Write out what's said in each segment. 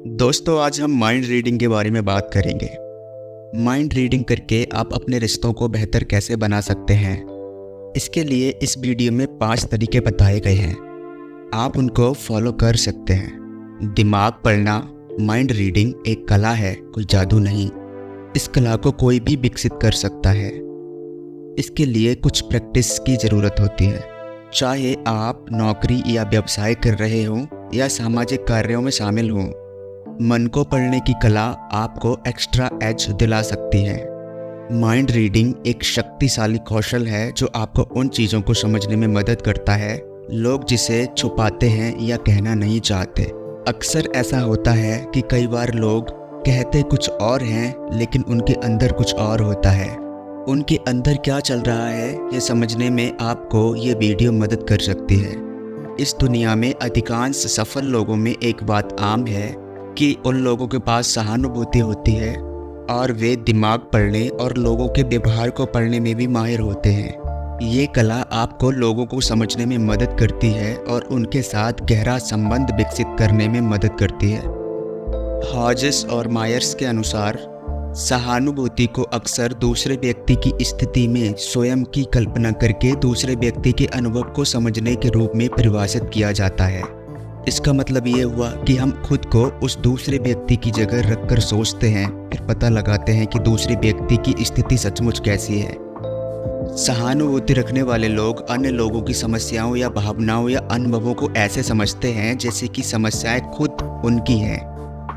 दोस्तों, आज हम माइंड रीडिंग के बारे में बात करेंगे। माइंड रीडिंग करके आप अपने रिश्तों को बेहतर कैसे बना सकते हैं, इसके लिए इस वीडियो में 5 तरीके बताए गए हैं। आप उनको फॉलो कर सकते हैं। दिमाग पढ़ना, माइंड रीडिंग एक कला है, कोई जादू नहीं। इस कला को कोई भी विकसित कर सकता है। इसके लिए कुछ प्रैक्टिस की ज़रूरत होती है। चाहे आप नौकरी या व्यवसाय कर रहे हों या सामाजिक कार्यों में शामिल हों, मन को पढ़ने की कला आपको एक्स्ट्रा एज दिला सकती है। माइंड रीडिंग एक शक्तिशाली कौशल है जो आपको उन चीज़ों को समझने में मदद करता है लोग जिसे छुपाते हैं या कहना नहीं चाहते। अक्सर ऐसा होता है कि कई बार लोग कहते कुछ और हैं लेकिन उनके अंदर कुछ और होता है। उनके अंदर क्या चल रहा है ये समझने में आपको ये वीडियो मदद कर सकती है। इस दुनिया में अधिकांश सफल लोगों में एक बात आम है कि उन लोगों के पास सहानुभूति होती है और वे दिमाग पढ़ने और लोगों के व्यवहार को पढ़ने में भी माहिर होते हैं। ये कला आपको लोगों को समझने में मदद करती है और उनके साथ गहरा संबंध विकसित करने में मदद करती है। हॉजेस और मायर्स के अनुसार सहानुभूति को अक्सर दूसरे व्यक्ति की स्थिति में स्वयं की कल्पना करके दूसरे व्यक्ति के अनुभव को समझने के रूप में परिभाषित किया जाता है। इसका मतलब ये हुआ कि हम खुद को उस दूसरे व्यक्ति की जगह रखकर सोचते हैं, फिर पता लगाते हैं कि दूसरे व्यक्ति की स्थिति सचमुच कैसी है। सहानुभूति रखने वाले लोग अन्य लोगों की समस्याओं या भावनाओं या अनुभवों को ऐसे समझते हैं जैसे कि समस्याएं खुद उनकी हैं।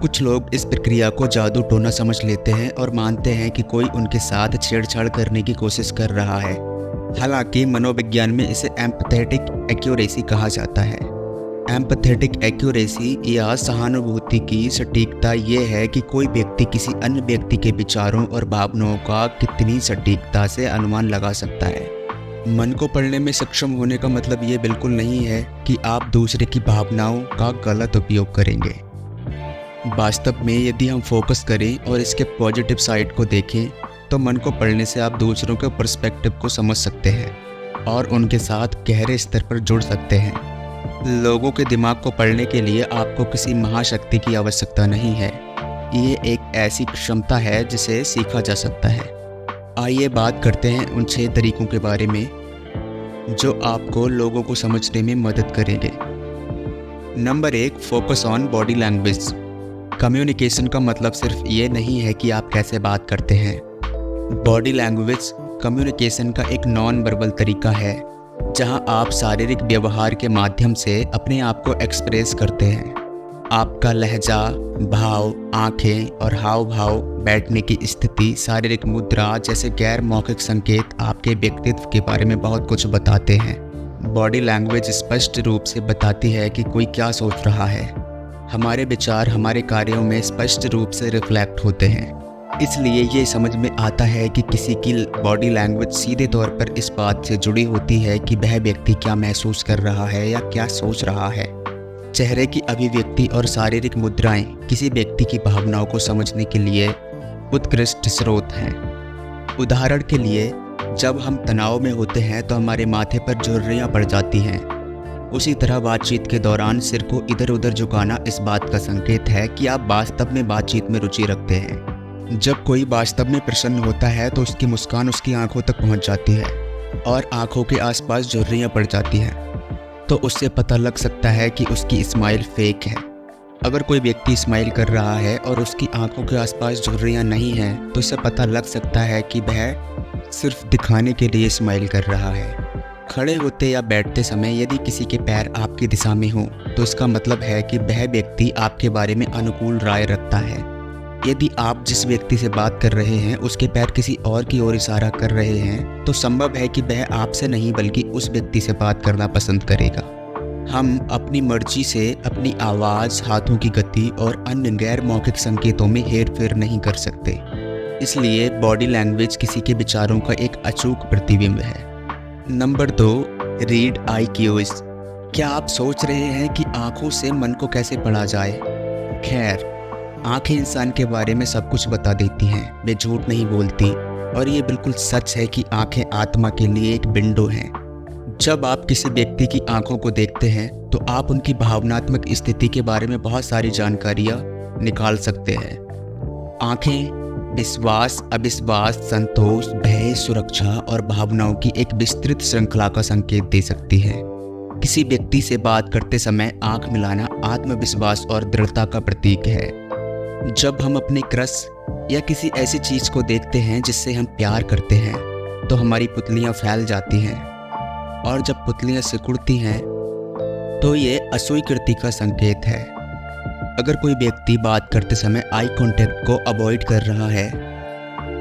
कुछ लोग इस प्रक्रिया को जादू टोना समझ लेते हैं और मानते हैं कि कोई उनके साथ छेड़छाड़ करने की कोशिश कर रहा है। हालांकि मनोविज्ञान में इसे एम्पैथेटिक एक्यूरेसी कहा जाता है। एम्पैथेटिक एक्यूरेसी या सहानुभूति की सटीकता ये है कि कोई व्यक्ति किसी अन्य व्यक्ति के विचारों और भावनाओं का कितनी सटीकता से अनुमान लगा सकता है। मन को पढ़ने में सक्षम होने का मतलब ये बिल्कुल नहीं है कि आप दूसरे की भावनाओं का गलत उपयोग करेंगे। वास्तव में यदि हम फोकस करें और इसके पॉजिटिव साइड को देखें तो मन को पढ़ने से आप दूसरों के पर्सपेक्टिव को समझ सकते हैं और उनके साथ गहरे स्तर पर जुड़ सकते हैं। लोगों के दिमाग को पढ़ने के लिए आपको किसी महाशक्ति की आवश्यकता नहीं है। ये एक ऐसी क्षमता है जिसे सीखा जा सकता है। आइए बात करते हैं उन 6 तरीकों के बारे में जो आपको लोगों को समझने में मदद करेंगे। Number 1, focus on body language. Communication का मतलब सिर्फ ये नहीं है कि आप कैसे बात करते हैं। बॉडी लैंग्वेज कम्युनिकेशन का एक नॉन वर्बल तरीका है जहां आप शारीरिक व्यवहार के माध्यम से अपने आप को एक्सप्रेस करते हैं। आपका लहजा, भाव, आंखें और हाव भाव, बैठने की स्थिति, शारीरिक मुद्रा जैसे गैर मौखिक संकेत आपके व्यक्तित्व के बारे में बहुत कुछ बताते हैं। बॉडी लैंग्वेज स्पष्ट रूप से बताती है कि कोई क्या सोच रहा है। हमारे विचार हमारे कार्यों में स्पष्ट रूप से रिफ्लेक्ट होते हैं। इसलिए ये समझ में आता है कि किसी की बॉडी लैंग्वेज सीधे तौर पर इस बात से जुड़ी होती है कि वह व्यक्ति क्या महसूस कर रहा है या क्या सोच रहा है। चेहरे की अभिव्यक्ति और शारीरिक मुद्राएं किसी व्यक्ति की भावनाओं को समझने के लिए उत्कृष्ट स्रोत हैं। उदाहरण के लिए, जब हम तनाव में होते हैं तो हमारे माथे पर झुर्रियाँ पड़ जाती हैं। उसी तरह बातचीत के दौरान सिर को इधर उधर झुकाना इस बात का संकेत है कि आप वास्तव में बातचीत में रुचि रखते हैं। जब कोई वास्तव में प्रसन्न होता है तो उसकी मुस्कान उसकी आंखों तक पहुंच जाती है और आंखों के आसपास झुर्रियाँ पड़ जाती हैं, तो उससे पता लग सकता है कि उसकी स्माइल फेक है। अगर कोई व्यक्ति स्माइल कर रहा है और उसकी आंखों के आसपास झुर्रियाँ नहीं हैं तो इससे पता लग सकता है कि वह सिर्फ दिखाने के लिए स्माइल कर रहा है। खड़े होते या बैठते समय यदि किसी के पैर आपकी दिशा में हों तो इसका मतलब है कि वह व्यक्ति आपके बारे में अनुकूल राय रखता है। यदि आप जिस व्यक्ति से बात कर रहे हैं उसके पैर किसी और की ओर इशारा कर रहे हैं तो संभव है कि वह आपसे नहीं बल्कि उस व्यक्ति से बात करना पसंद करेगा। हम अपनी मर्जी से अपनी आवाज़, हाथों की गति और अन्य गैर मौखिक संकेतों में हेरफेर नहीं कर सकते। इसलिए बॉडी लैंग्वेज किसी के विचारों का एक अचूक प्रतिबिंब है। Number 2, read eye cues. क्या आप सोच रहे हैं कि आंखों से मन को कैसे पढ़ा जाए? खैर, आंखें इंसान के बारे में सब कुछ बता देती हैं, वे झूठ नहीं बोलती और ये बिल्कुल सच है कि आंखें आत्मा के लिए एक विंडो हैं। जब आप किसी व्यक्ति की आंखों को देखते हैं तो आप उनकी भावनात्मक स्थिति के बारे में बहुत सारी जानकारियाँ निकाल सकते हैं। आंखें विश्वास, अविश्वास, संतोष, भय, सुरक्षा और भावनाओं की एक विस्तृत श्रृंखला का संकेत दे सकती है। किसी व्यक्ति से बात करते समय आंख मिलाना आत्मविश्वास और दृढ़ता का प्रतीक है। जब हम अपने क्रश या किसी ऐसी चीज को देखते हैं जिससे हम प्यार करते हैं तो हमारी पुतलियां फैल जाती हैं, और जब पुतलियां सिकुड़ती हैं तो ये अस्वीकृति का संकेत है। अगर कोई व्यक्ति बात करते समय आई कांटेक्ट को अवॉइड कर रहा है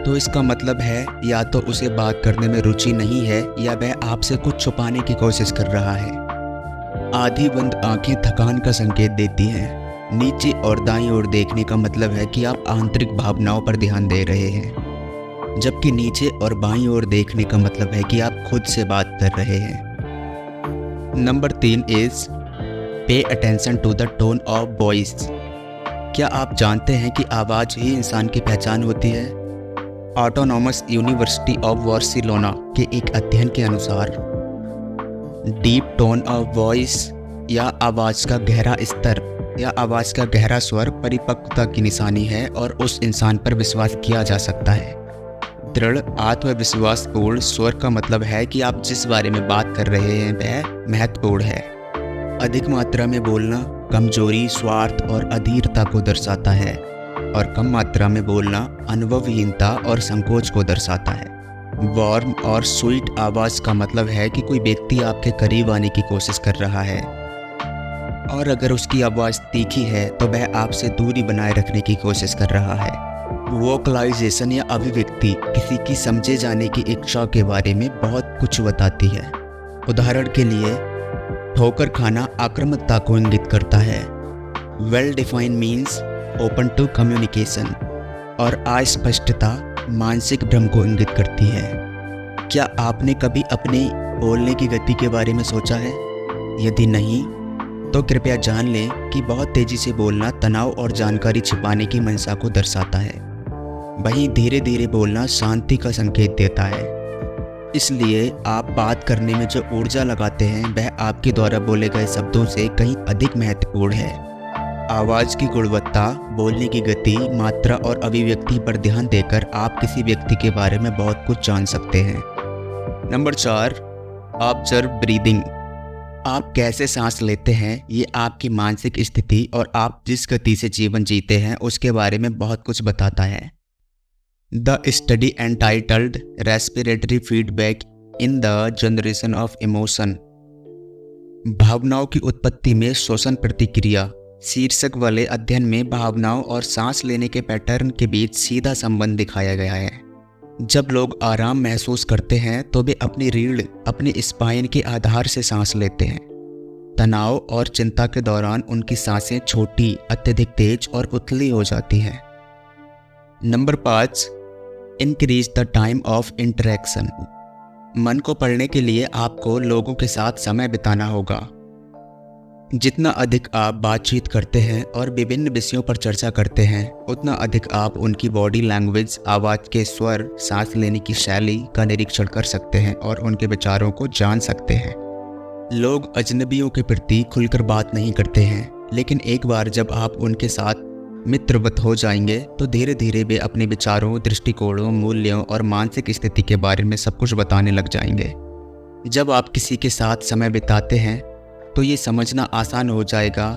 तो इसका मतलब है या तो उसे बात करने में रुचि नहीं है या वह आपसे कुछ छुपाने की कोशिश कर रहा है। आधी बंद आंखें थकान का संकेत देती हैं। नीचे और दाईं ओर देखने का मतलब है कि आप आंतरिक भावनाओं पर ध्यान दे रहे हैं, जबकि नीचे और बाईं ओर देखने का मतलब है कि आप खुद से बात कर रहे हैं। Number 3 is pay attention to the tone of voice. क्या आप जानते हैं कि आवाज़ ही इंसान की पहचान होती है? ऑटोनॉमस यूनिवर्सिटी ऑफ बार्सिलोना के एक अध्ययन के अनुसार डीप टोन ऑफ वॉइस या आवाज़ का गहरा स्तर या आवाज़ का गहरा स्वर परिपक्वता की निशानी है और उस इंसान पर विश्वास किया जा सकता है। दृढ़ आत्मविश्वासपूर्ण स्वर का मतलब है कि आप जिस बारे में बात कर रहे हैं वह महत्वपूर्ण है। अधिक मात्रा में बोलना कमजोरी, स्वार्थ और अधीरता को दर्शाता है, और कम मात्रा में बोलना अनुभवहीनता और संकोच को दर्शाता है। वार्म और स्वीट आवाज़ का मतलब है कि कोई व्यक्ति आपके करीब आने की कोशिश कर रहा है, और अगर उसकी आवाज़ तीखी है तो वह आपसे दूरी बनाए रखने की कोशिश कर रहा है। वोकलाइजेशन या अभिव्यक्ति किसी की समझे जाने की इच्छा के बारे में बहुत कुछ बताती है। उदाहरण के लिए, ठोकर खाना आक्रामकता को इंगित करता है। Well defined means open to communication, और अस्पष्टता मानसिक भ्रम को इंगित करती है। क्या आपने कभी अपने बोलने की गति के बारे में सोचा है? यदि नहीं तो कृपया जान लें कि बहुत तेजी से बोलना तनाव और जानकारी छिपाने की मंशा को दर्शाता है। वहीं धीरे धीरे बोलना शांति का संकेत देता है। इसलिए आप बात करने में जो ऊर्जा लगाते हैं वह आपके द्वारा बोले गए शब्दों से कहीं अधिक महत्वपूर्ण है। आवाज़ की गुणवत्ता, बोलने की गति, मात्रा और अभिव्यक्ति पर ध्यान देकर आप किसी व्यक्ति के बारे में बहुत कुछ जान सकते हैं। Number 4, observe breathing. आप कैसे सांस लेते हैं ये आपकी मानसिक स्थिति और आप जिस गति से जीवन जीते हैं उसके बारे में बहुत कुछ बताता है। The study entitled respiratory feedback in the generation of emotion, भावनाओं की उत्पत्ति में श्वसन प्रतिक्रिया शीर्षक वाले अध्ययन में भावनाओं और सांस लेने के पैटर्न के बीच सीधा संबंध दिखाया गया है। जब लोग आराम महसूस करते हैं तो वे अपनी रीढ़, अपनी स्पाइन के आधार से सांस लेते हैं। तनाव और चिंता के दौरान उनकी सांसें छोटी, अत्यधिक तेज और उथली हो जाती हैं। Number 5, increase the time of interaction. मन को पढ़ने के लिए आपको लोगों के साथ समय बिताना होगा। जितना अधिक आप बातचीत करते हैं और विभिन्न विषयों पर चर्चा करते हैं उतना अधिक आप उनकी बॉडी लैंग्वेज, आवाज़ के स्वर, सांस लेने की शैली का निरीक्षण कर सकते हैं और उनके विचारों को जान सकते हैं। लोग अजनबियों के प्रति खुलकर बात नहीं करते हैं, लेकिन एक बार जब आप उनके साथ मित्रवत हो जाएंगे तो धीरे धीरे वे अपने विचारों, दृष्टिकोणों, मूल्यों और मानसिक स्थिति के बारे में सब कुछ बताने लग जाएंगे। जब आप किसी के साथ समय बिताते हैं तो ये समझना आसान हो जाएगा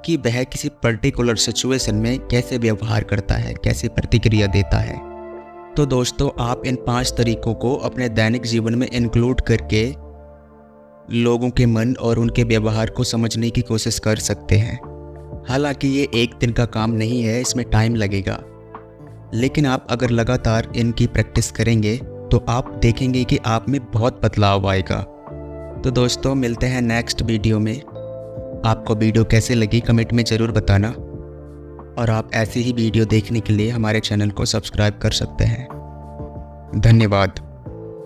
कि वह किसी पर्टिकुलर सिचुएशन में कैसे व्यवहार करता है, कैसे प्रतिक्रिया देता है। तो दोस्तों, आप इन 5 तरीकों को अपने दैनिक जीवन में इंक्लूड करके लोगों के मन और उनके व्यवहार को समझने की कोशिश कर सकते हैं। हालांकि ये एक दिन का काम नहीं है, इसमें टाइम लगेगा, लेकिन आप अगर लगातार इनकी प्रैक्टिस करेंगे तो आप देखेंगे कि आप में बहुत बदलाव आएगा। तो दोस्तों, मिलते हैं नेक्स्ट वीडियो में। आपको वीडियो कैसे लगी कमेंट में ज़रूर बताना, और आप ऐसी ही वीडियो देखने के लिए हमारे चैनल को सब्सक्राइब कर सकते हैं। धन्यवाद।